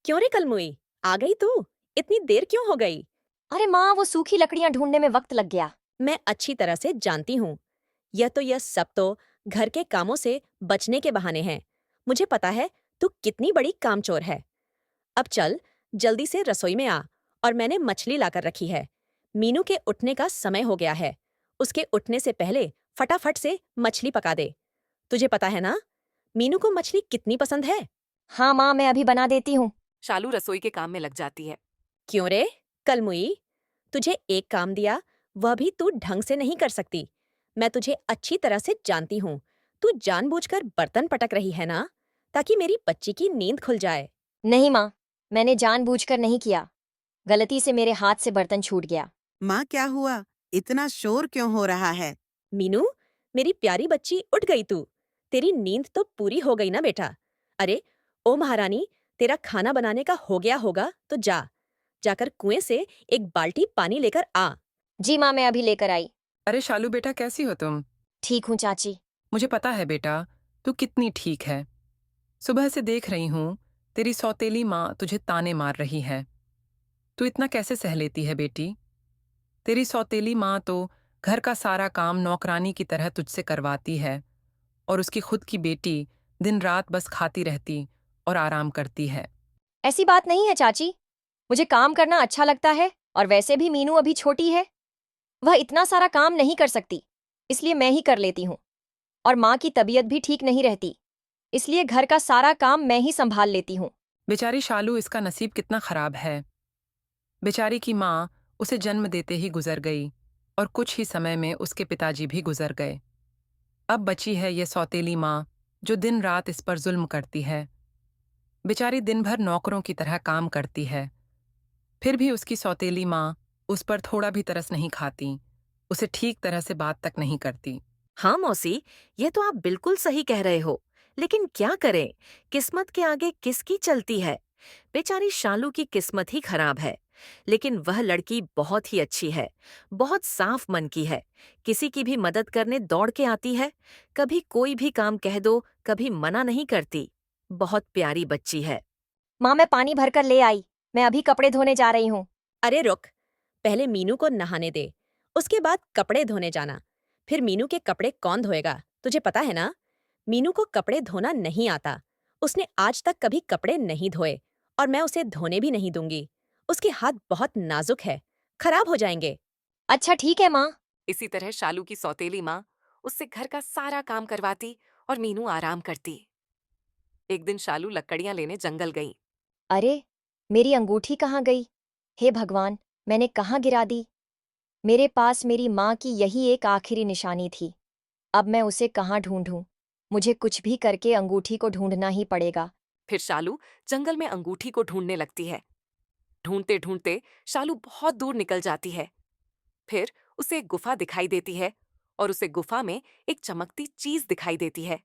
क्यों रे कलमुई, आ गई तू? इतनी देर क्यों हो गई? अरे माँ, वो सूखी लकड़ियां ढूंढने में वक्त लग गया। मैं अच्छी तरह से जानती हूँ। यह सब तो घर के कामों से बचने के बहाने हैं। मुझे पता है तू कितनी बड़ी कामचोर है। अब चल, जल्दी से रसोई में आ। और मैंने मछली लाकर रखी है। मीनू के उठने का समय हो गया है। उसके उठने से पहले फटाफट से मछली पका दे। तुझे पता है ना, मीनू को मछली कितनी पसंद है। हाँ माँ, मैं अभी बना देती हूँ। शालू रसोई के काम में लग जाती है। क्यों रे कलमुई, तुझे एक काम दिया, वह भी तू ढंग से नहीं कर सकती। मैं तुझे अच्छी तरह से जानती हूँ। तू जानबूझकर बर्तन पटक रही है ना, ताकि मेरी बच्ची की नींद खुल जाए। नहीं माँ, मैंने जानबूझकर नहीं किया। गलती से मेरे हाथ से बर्तन छूट गया। माँ, क्या हुआ? इतना शोर क्यों हो रहा है? मीनू, मेरी प्यारी बच्ची, उठ गई तू। तेरी नींद तो पूरी हो गई ना बेटा। अरे ओ महारानी, तेरा खाना बनाने का हो गया होगा तो जाकर कुएं से एक बाल्टी पानी लेकर आ। जी माँ, मैं अभी लेकर आई। अरे शालू बेटा, कैसी हो तुम? ठीक हूँ चाची। मुझे पता है बेटा, तू कितनी ठीक है। सुबह से देख रही हूँ, तेरी सौतेली माँ तुझे ताने मार रही है। तू इतना कैसे सह लेती है बेटी? तेरी सौतेली माँ तो घर का सारा काम नौकरानी की तरह तुझसे करवाती है, और उसकी खुद की बेटी दिन रात बस खाती रहती और आराम करती है। ऐसी बात नहीं है चाची। मुझे काम करना अच्छा लगता है, और वैसे भी मीनू अभी छोटी है। वह इतना सारा काम नहीं कर सकती, इसलिए मैं ही कर लेती हूँ। और माँ की तबीयत भी ठीक नहीं रहती, इसलिए घर का सारा काम मैं ही संभाल लेती हूँ। बेचारी शालू, इसका नसीब कितना खराब है। बेचारी की माँ उसे जन्म देते ही गुजर गई, और कुछ ही समय में उसके पिताजी भी गुजर गए। अब बची है ये सौतेली माँ, जो दिन रात इस पर जुल्म करती है। बेचारी दिन भर नौकरों की तरह काम करती है, फिर भी उसकी सौतेली माँ उस पर थोड़ा भी तरस नहीं खाती, उसे ठीक तरह से बात तक नहीं करती। हाँ मौसी, ये तो आप बिल्कुल सही कह रहे हो। लेकिन क्या करें, किस्मत के आगे किसकी चलती है। बेचारी शालू की किस्मत ही खराब है। लेकिन वह लड़की बहुत ही अच्छी है, बहुत साफ मन की है। किसी की भी मदद करने दौड़ के आती है। कभी कोई भी काम कह दो, कभी मना नहीं करती। बहुत प्यारी बच्ची है। माँ, मैं पानी भरकर ले आई। मैं अभी कपड़े धोने जा रही हूँ। अरे रुक, पहले मीनू को नहाने दे, उसके बाद कपड़े धोने जाना। फिर मीनू के कपड़े कौन धोएगा, तुझे पता है ना। मीनू को कपड़े धोना नहीं आता। उसने आज तक कभी कपड़े नहीं धोए, और मैं उसे धोने भी नहीं दूंगी। उसके हाथ बहुत नाजुक है, खराब हो जाएंगे। अच्छा ठीक है माँ। इसी तरह शालू की सौतेली माँ उससे घर का सारा काम करवाती और मीनू आराम करती। एक दिन शालू लकड़ियां लेने जंगल गई। अरे, मेरी अंगूठी कहाँ गई? हे भगवान, मैंने कहाँ गिरा दी? मेरे पास मेरी माँ की यही एक आखिरी निशानी थी। अब मैं उसे कहाँ ढूंढूं? मुझे कुछ भी करके अंगूठी को ढूंढना ही पड़ेगा। फिर शालू जंगल में अंगूठी को ढूंढने लगती है। ढूंढते ढूंढते शालू बहुत दूर निकल जाती है। फिर उसे एक गुफा दिखाई देती है, और उसे गुफा में एक चमकती चीज दिखाई देती है।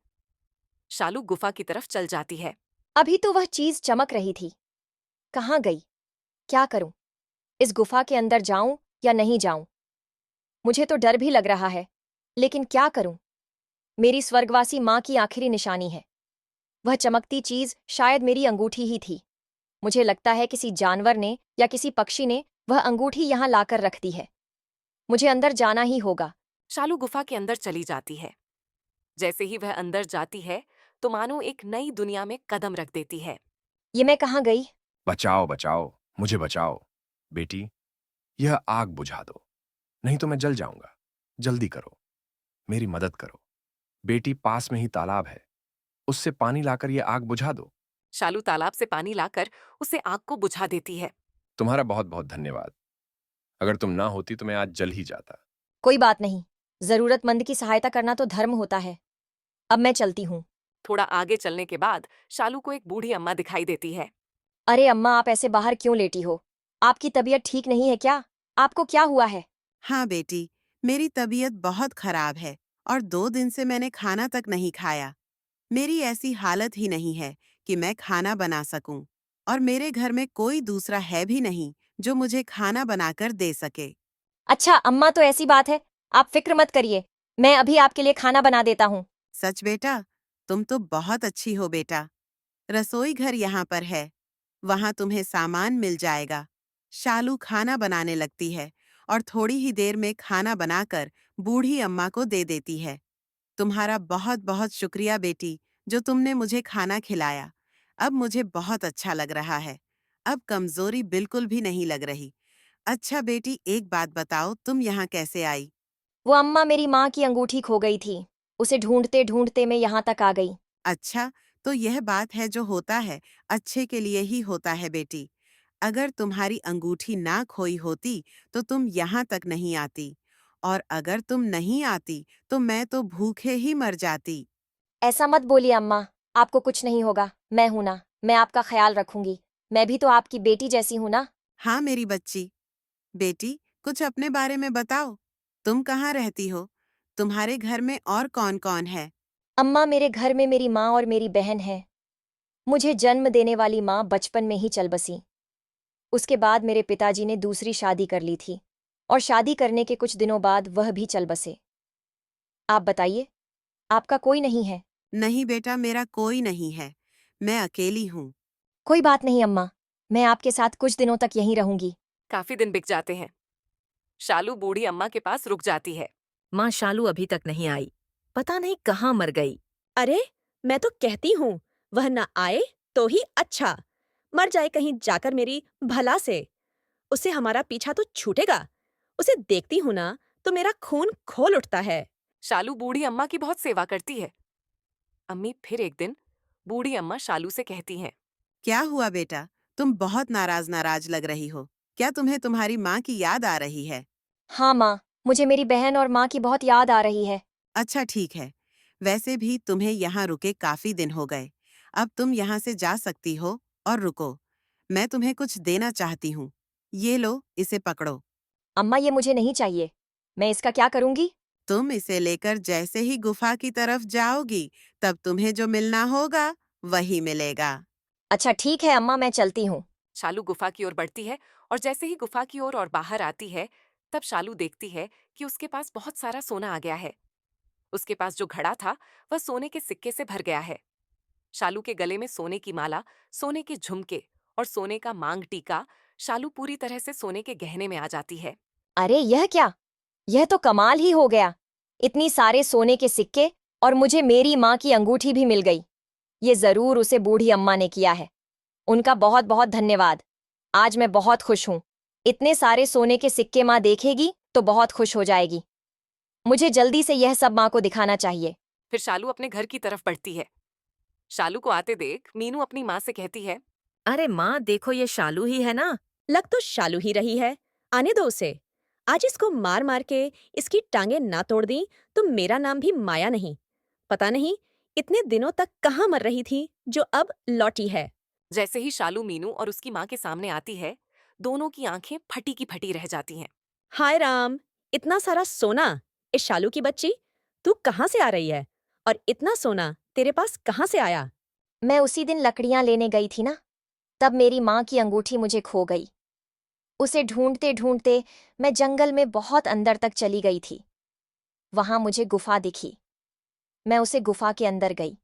शालू गुफा की तरफ चल जाती है। अभी तो वह चीज चमक रही थी। कहाँ गई? क्या करूं? इस गुफा के अंदर जाऊं या नहीं जाऊं? मुझे तो डर भी लग रहा है, लेकिन क्या करूं? मेरी स्वर्गवासी माँ की आखिरी निशानी है। वह चमकती चीज शायद मेरी अंगूठी ही थी। मुझे लगता है किसी जानवर ने या किसी पक्षी ने वह अंगूठी यहाँ लाकर रख दी है। मुझे अंदर जाना ही होगा। शालू गुफा के अंदर चली जाती है। जैसे ही वह अंदर जाती है, तो मानो एक नई दुनिया में कदम रख देती है। ये मैं कहाँ गई? बचाओ बचाओ, मुझे बचाओ। बेटी, यह आग बुझा दो, नहीं तो मैं जल जाऊंगा। जल्दी करो, मेरी मदद करो। बेटी, पास में ही तालाब है, उससे पानी लाकर यह आग बुझा दो। शालू तालाब से पानी लाकर उसे आग को बुझा देती है। तुम्हारा बहुत बहुत धन्यवाद। अगर तुम ना होती तो मैं आज जल ही जाता। कोई बात नहीं। जरूरतमंद की सहायता करना तो धर्म होता है। अब मैं चलती हूँ। थोड़ा आगे चलने के बाद शालू को एक बूढ़ी अम्मा दिखाई देती है। अरे अम्मा, आप ऐसे बाहर क्यों लेटी हो? आपकी तबीयत ठीक नहीं है क्या? आपको क्या हुआ है? हाँ बेटी, मेरी तबीयत बहुत खराब है और 2 दिन से मैंने खाना तक नहीं खाया। मेरी ऐसी हालत ही नहीं है कि मैं खाना बना सकूं, और मेरे घर में कोई दूसरा है भी नहीं जो मुझे खाना बनाकर दे सके। अच्छा अम्मा, तो ऐसी बात है। आप फिक्र मत करिए, मैं अभी आपके लिए खाना बना देता हूँ। सच बेटा? तुम तो बहुत अच्छी हो बेटा। रसोई घर यहाँ पर है। वहां तुम्हें सामान मिल जाएगा। शालू खाना बनाने लगती है और थोड़ी ही देर में खाना बनाकर बूढ़ी अम्मा को दे देती है। तुम्हारा बहुत बहुत शुक्रिया बेटी, जो तुमने मुझे खाना खिलाया। अब मुझे बहुत अच्छा लग रहा है। अब कमजोरी बिल्कुल भी नहीं लग रही। अच्छा बेटी, एक बात बताओ, तुम यहाँ कैसे आई? वो अम्मा, मेरी माँ की अंगूठी खो गई थी। उसे ढूंढते ढूंढते मैं यहाँ तक आ गई। अच्छा, तो यह बात है, जो होता है अच्छे के लिए ही होता है बेटी। अगर तुम्हारी अंगूठी ना खोई होती तो तुम यहाँ तक नहीं आती, और अगर तुम नहीं आती तो मैं तो भूखे ही मर जाती। ऐसा मत बोलिए अम्मा, आपको कुछ नहीं होगा। मैं हूं ना, मैं आपका ख्याल रखूंगी। मैं भी तो आपकी बेटी जैसी हूं ना। हाँ मेरी बच्ची। बेटी, कुछ अपने बारे में बताओ। तुम कहाँ रहती हो? तुम्हारे घर में और कौन कौन है? अम्मा, मेरे घर में मेरी माँ और मेरी बहन है। मुझे जन्म देने वाली माँ बचपन में ही चल बसी। उसके बाद मेरे पिताजी ने दूसरी शादी कर ली थी, और शादी करने के कुछ दिनों बाद वह भी चल बसे। आप बताइए, आपका कोई नहीं है? नहीं बेटा, मेरा कोई नहीं है। मैं अकेली हूँ। कोई बात नहीं अम्मा, मैं आपके साथ कुछ दिनों तक यहीं रहूंगी। काफी दिन बीत जाते हैं। शालू बूढ़ी अम्मा के पास रुक जाती है। माँ शालू अभी तक नहीं आई। पता नहीं कहाँ मर गई। अरे, मैं तो कहती हूँ, वह ना आए तो ही अच्छा। मर जाए कहीं जाकर मेरी भला से। उसे हमारा पीछा तो छूटेगा। उसे देखती हूँ ना तो मेरा खून खोल उठता है। शालू बूढ़ी अम्मा की बहुत सेवा करती है। अम्मी फिर एक दिन बूढ़ी अम्मा शालू से कहती हैं। क्या हुआ बेटा? तुम बहुत नाराज नाराज लग रही हो। क्या तुम्हें तुम्हारी माँ की याद आ रही है? हाँ माँ, मुझे मेरी बहन और माँ की बहुत याद आ रही है। अच्छा ठीक है। वैसे भी तुम्हें यहाँ रुके काफी दिन हो गए। अब तुम यहाँ से जा सकती हो, और रुको, मैं तुम्हें कुछ देना चाहती हूँ। ये लो, इसे पकड़ो। अम्मा, ये मुझे नहीं चाहिए। मैं इसका क्या करूंगी? तुम इसे लेकर जैसे ही गुफा की तरफ जाओगी, तब तुम्हें जो मिलना होगा वही मिलेगा। अच्छा ठीक है अम्मा, मैं चलती हूँ। शालू गुफा की ओर बढ़ती है और जैसे ही गुफा की ओर और बाहर आती है, तब शालू देखती है कि उसके पास बहुत सारा सोना आ गया है। उसके पास जो घड़ा था वह सोने के सिक्के से भर गया है। शालू के गले में सोने की माला, सोने के झुमके और सोने का मांग टीका। शालू पूरी तरह से सोने के गहने में आ जाती है। अरे यह क्या? यह तो कमाल ही हो गया। इतनी सारे सोने के सिक्के, और मुझे मेरी माँ की अंगूठी भी मिल गई। ये जरूर उसे बूढ़ी अम्मा ने किया है। उनका बहुत बहुत धन्यवाद। आज मैं बहुत खुश हूँ। इतने सारे सोने के सिक्के माँ देखेगी तो बहुत खुश हो जाएगी। मुझे जल्दी से यह सब माँ को दिखाना चाहिए। फिर शालू अपने घर की तरफ बढ़ती है। शालू को आते देख मीनू अपनी माँ से कहती है। अरे माँ, देखो ये शालू ही है ना। लग तो शालू ही रही है। आने दो उसे। आज इसको मार मार के इसकी टांगे ना तोड़ दी तो मेरा नाम भी माया नहीं। पता नहीं इतने दिनों तक कहाँ मर रही थी जो अब लौटी है। जैसे ही शालू मीनू और उसकी माँ के सामने आती है, दोनों की आंखें फटी की फटी रह जाती हैं। हाय राम, इतना सारा सोना। इस शालू की बच्ची, तू कहाँ से आ रही है? और इतना सोना तेरे पास कहाँ से आया? मैं उसी दिन लकड़ियां लेने गई थी ना, तब मेरी माँ की अंगूठी मुझे खो गई। उसे ढूंढते ढूंढते मैं जंगल में बहुत अंदर तक चली गई थी। वहां मुझे गुफा दिखी। मैं उसे गुफा के अंदर गई।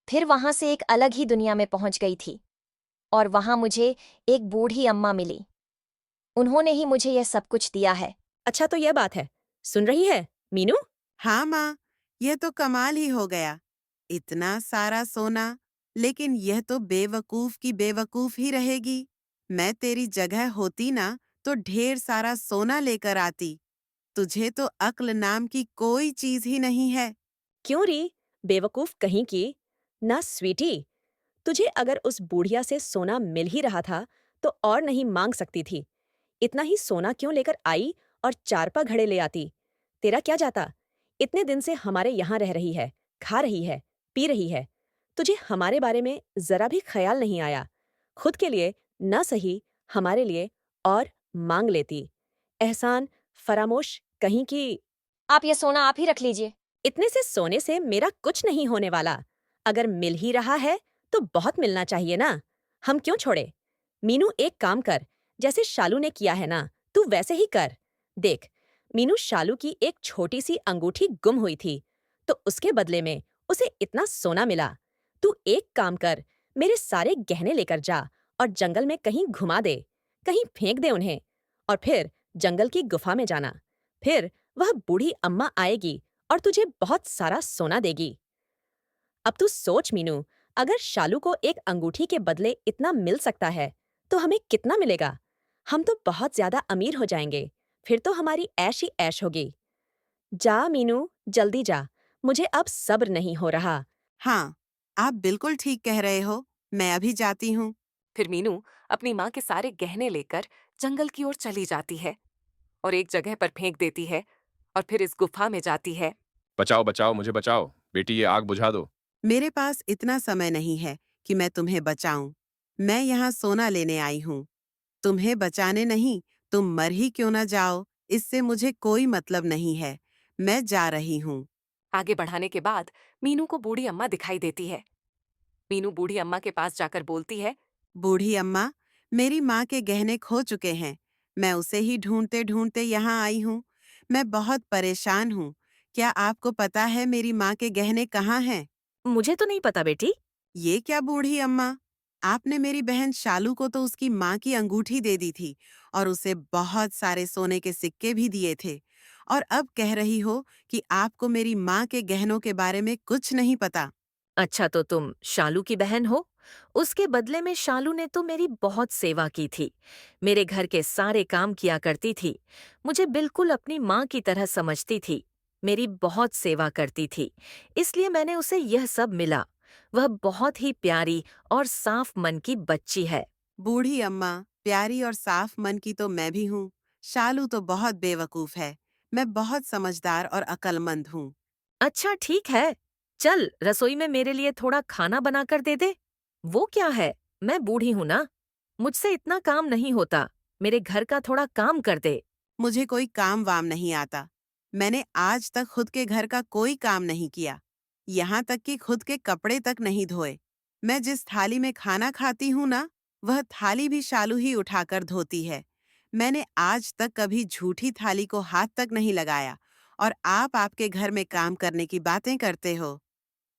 फिर वहां से एक अलग ही दुनिया में पहुंच गई थी, और वहां मुझे एक बूढ़ी अम्मा मिली। उन्होंने ही मुझे यह सब कुछ दिया है। अच्छा तो यह बात है। सुन रही है मीनू? हाँ माँ, यह तो कमाल ही हो गया। इतना सारा सोना, लेकिन यह तो बेवकूफ की बेवकूफ ही रहेगी। मैं तेरी जगह होती ना तो ढेर सारा सोना लेकर आती। तुझे तो अक्ल नाम की कोई चीज ही नहीं है। क्यों री, बेवकूफ कहीं की। ना स्वीटी, तुझे अगर उस बुढ़िया से सोना मिल ही रहा था तो और नहीं मांग सकती थी। इतना ही सोना क्यों लेकर आई और 4 घड़े ले आती? तेरा क्या जाता? इतने दिन से हमारे यहाँ रह रही है, खा रही है, पी रही है। तुझे हमारे बारे में जरा भी ख्याल नहीं आया। खुद के लिए न सही, हमारे लिए और मांग लेती। एहसान फरामोश कहीं की। आप यह सोना आप ही रख लीजिए। इतने से सोने से मेरा कुछ नहीं होने वाला। अगर मिल ही रहा है तो बहुत मिलना चाहिए ना। हम क्यों छोड़े? मीनू, एक काम कर, जैसे शालू ने किया है ना, तू वैसे ही कर। देख, मीनू, शालू की एक छोटी सी अंगूठी गुम हुई थी, तो उसके बदले में उसे इतना सोना मिला। तू एक काम कर, मेरे सारे गहने लेकर जा और जंगल में कहीं घुमा दे, कहीं फेंक दे उन्हें, और फिर जंगल की गुफा में जाना। फिर वह बूढ़ी अम्मा आएगी और तुझे बहुत सारा सोना देगी। अब तू सोच मीनू, अगर शालू को एक अंगूठी के बदले इतना मिल सकता है, तो हमें कितना मिलेगा? हम तो बहुत ज्यादा अमीर हो जाएंगे। फिर तो हमारी ऐश ही ऐश होगी। जा मीनू, जल्दी जा, मुझे अब सब्र नहीं हो रहा। हाँ, आप बिल्कुल ठीक कह रहे हो। मैं अभी जाती हूँ। फिर मीनू अपनी माँ के सारे गहने लेकर जंगल की ओर चली जाती है और एक जगह पर फेंक देती है और फिर इस गुफा में जाती है। बचाओ बचाओ, मुझे बचाओ। बेटी, ये आग बुझा दो। मेरे पास इतना समय नहीं है कि मैं तुम्हें बचाऊं। मैं यहाँ सोना लेने आई हूँ। तुम्हें बचाने नहीं, तुम मर ही क्यों ना जाओ, इससे मुझे कोई मतलब नहीं है। मैं जा रही हूँ। आगे बढ़ाने के बाद मीनू को बूढ़ी अम्मा दिखाई देती है। मीनू बूढ़ी अम्मा के पास जाकर बोलती है। बूढ़ी अम्मा, मेरी माँ के गहने खो चुके हैं। मैं उसे ही ढूंढते ढूंढते यहाँ आई हूँ। मैं बहुत परेशान हूँ। क्या आपको पता है मेरी माँ के गहने कहाँ हैं? मुझे तो नहीं पता बेटी। ये क्या बूढ़ी अम्मा, आपने मेरी बहन शालू को तो उसकी माँ की अंगूठी दे दी थी और उसे बहुत सारे सोने के सिक्के भी दिए थे, और अब कह रही हो कि आपको मेरी माँ के गहनों के बारे में कुछ नहीं पता। अच्छा, तो तुम शालू की बहन हो? उसके बदले में शालू ने तो मेरी बहुत सेवा की थी। मेरे घर के सारे काम किया करती थी। मुझे बिल्कुल अपनी माँ की तरह समझती थी। मेरी बहुत सेवा करती थी। इसलिए मैंने उसे यह सब मिला। वह बहुत ही प्यारी और साफ मन की बच्ची है। बूढ़ी अम्मा, प्यारी और साफ मन की तो मैं भी हूँ। शालू तो बहुत बेवकूफ है। मैं बहुत समझदार और अक्लमंद हूँ। अच्छा ठीक है, चल रसोई में मेरे लिए थोड़ा खाना बनाकर दे दे। वो क्या है, मैं बूढ़ी हूं ना, मुझसे इतना काम नहीं होता। मेरे घर का थोड़ा काम कर दे। मुझे कोई काम वाम नहीं आता। मैंने आज तक खुद के घर का कोई काम नहीं किया। यहाँ तक कि खुद के कपड़े तक नहीं धोए। मैं जिस थाली में खाना खाती हूँ ना, वह थाली भी शालू ही उठाकर धोती है। मैंने आज तक कभी झूठी थाली को हाथ तक नहीं लगाया, और आप आपके घर में काम करने की बातें करते हो।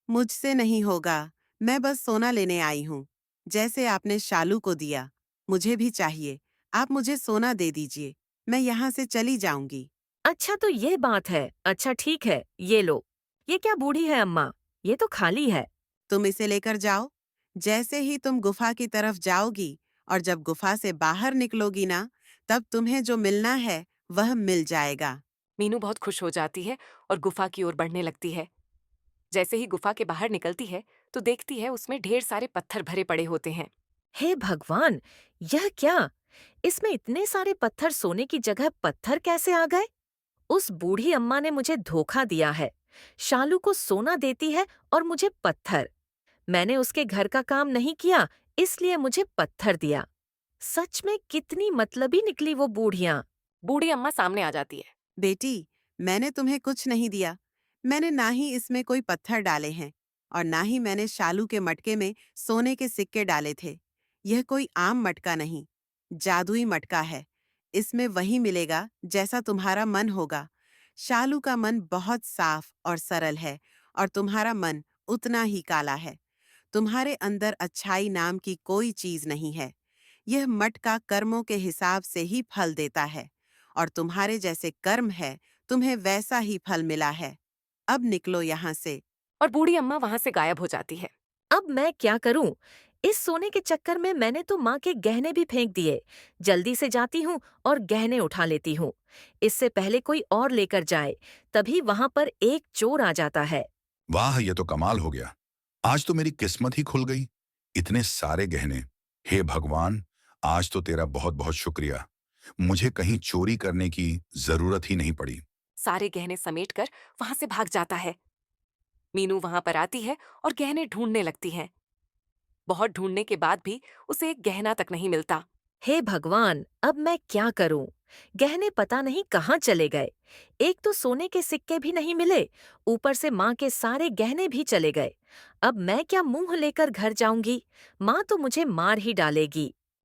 मुझसे नहीं होगा। मैं बस सोना लेने आई हूँ, जैसे आपने शालू को दिया। मुझे भी चाहिए। आप मुझे सोना दे दीजिए। मैं यहाँ से चली जाऊंगी। अच्छा तो ये बात है, अच्छा ठीक है, ये लो। ये क्या बूढ़ी है अम्मा, ये तो खाली है। तुम इसे लेकर जाओ। जैसे ही तुम गुफा की तरफ जाओगी और जब गुफा से बाहर निकलोगी ना, तब तुम्हें जो मिलना है वह मिल जाएगा। मीनू बहुत खुश हो जाती है और गुफा की ओर बढ़ने लगती है। जैसे ही गुफा के बाहर निकलती है तो देखती है उसमें ढेर सारे पत्थर भरे पड़े होते हैं। हे भगवान, यह क्या? इसमें इतने सारे पत्थर, सोने की जगह पत्थर कैसे आ गए? उस बूढ़ी अम्मा ने मुझे धोखा दिया है। शालू को सोना देती है और मुझे पत्थर। मैंने उसके घर का काम नहीं किया, इसलिए मुझे पत्थर दिया। सच में कितनी मतलबी निकली वो बूढ़िया। बूढ़ी अम्मा सामने आ जाती है। बेटी, मैंने तुम्हें कुछ नहीं दिया। मैंने ना ही इसमें कोई पत्थर डाले हैं, और ना ही मैंने शालू के मटके में सोने के सिक्के डाले थे। यह कोई आम मटका नहीं, जादुई मटका है। इसमें वही मिलेगा जैसा तुम्हारा मन होगा। शालू का मन बहुत साफ और सरल है, और तुम्हारा मन उतना ही काला है। तुम्हारे अंदर अच्छाई नाम की कोई चीज नहीं है। यह मटका कर्मों के हिसाब से ही फल देता है, और तुम्हारे जैसे कर्म है, तुम्हें वैसा ही फल मिला है। अब निकलो यहाँ से। और बूढ़ी अम्मा वहां से गायब हो जाती है। अब मैं क्या करूं? इस सोने के चक्कर में मैंने तो माँ के गहने भी फेंक दिए। जल्दी से जाती हूँ और गहने उठा लेती हूँ। इससे पहले कोई और लेकर जाए। तभी वहां पर एक चोर आ जाता है। वाह, ये तो कमाल हो गया। आज तो मेरी किस्मत ही खुल गई। इतने सारे गहने। हे भगवान, आज तो तेरा बहुत बहुत शुक्रिया। मुझे कहीं चोरी करने की जरूरत ही नहीं पड़ी। सारे गहने समेटकर वहां से भाग जाता है। मीनू वहां पर आती है और गहने ढूंढने लगती है। बहुत ढूंढने के बाद भी उसे एक गहना तक नहीं मिलता। हे भगवान, अब मैं क्या करूं? गहने पता नहीं कहाँ चले गए। एक तो सोने के सिक्के भी नहीं मिले, ऊपर से माँ के सारे गहने भी चले गए। अब मैं क्या मुंह लेकर घर जाऊंगी? माँ तो मुझे मार ही डालेगी।